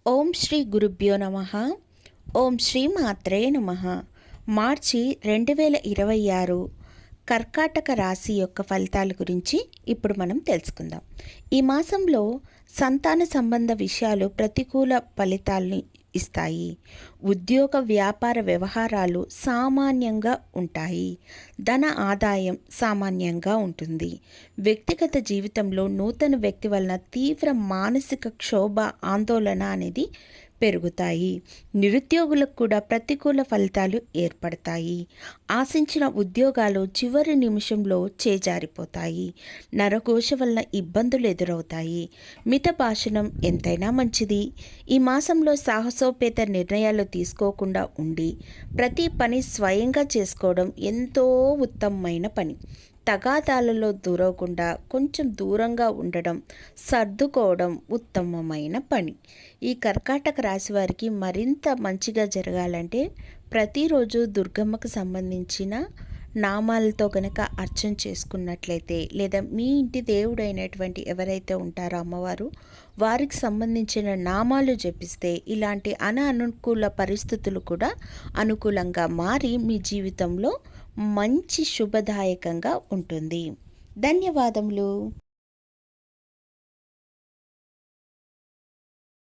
ఓం శ్రీ గురుభ్యో నమః. ఓం శ్రీ మాత్రే నమః. మార్చి 2026 కర్కాటక రాశి యొక్క ఫలితాల గురించి ఇప్పుడు మనం తెలుసుకుందాం. ఈ మాసంలో సంతాన సంబంధ విషయాలు ప్రతికూల ఫలితాల్ని ఇస్తాయి. ఉద్యోగ వ్యాపార వ్యవహారాలు సామాన్యంగా ఉంటాయి. ధన ఆదాయం సామాన్యంగా ఉంటుంది. వ్యక్తిగత జీవితంలో నూతన వ్యక్తి వలన తీవ్ర మానసిక క్షోభ, ఆందోళన అనేది పెరుగుతాయి. నిరుద్యోగులకు కూడా ప్రతికూల ఫలితాలు ఏర్పడతాయి. ఆశించిన ఉద్యోగాలు చివరి నిమిషంలో చేజారిపోతాయి. నరఘోష వలన ఇబ్బందులు ఎదురవుతాయి. మిత భాషణం ఎంతైనా మంచిది. ఈ మాసంలో సాహసోపేత నిర్ణయాలు తీసుకోకుండా ఉండి ప్రతి పని స్వయంగా చేసుకోవడం ఎంతో ఉత్తమమైన పని. తగాదాలలో దూరకుండా కొంచెం దూరంగా ఉండడం, సర్దుకోవడం ఉత్తమమైన పని. ఈ కర్కాటక రాశి వారికి మరింత మంచిగా జరగాలంటే ప్రతిరోజు దుర్గమ్మకు సంబంధించిన నామాలతో కనుక అర్చన చేసుకున్నట్లయితే, లేదా మీ ఇంటి దేవుడైనటువంటి ఎవరైతే ఉంటారో అమ్మవారు, వారికి సంబంధించిన నామాలు జపిస్తే ఇలాంటి అననుకూల పరిస్థితులు కూడా అనుకూలంగా మారి మీ జీవితంలో మంచి శుభదాయకంగా ఉంటుంది. ధన్యవాదములు.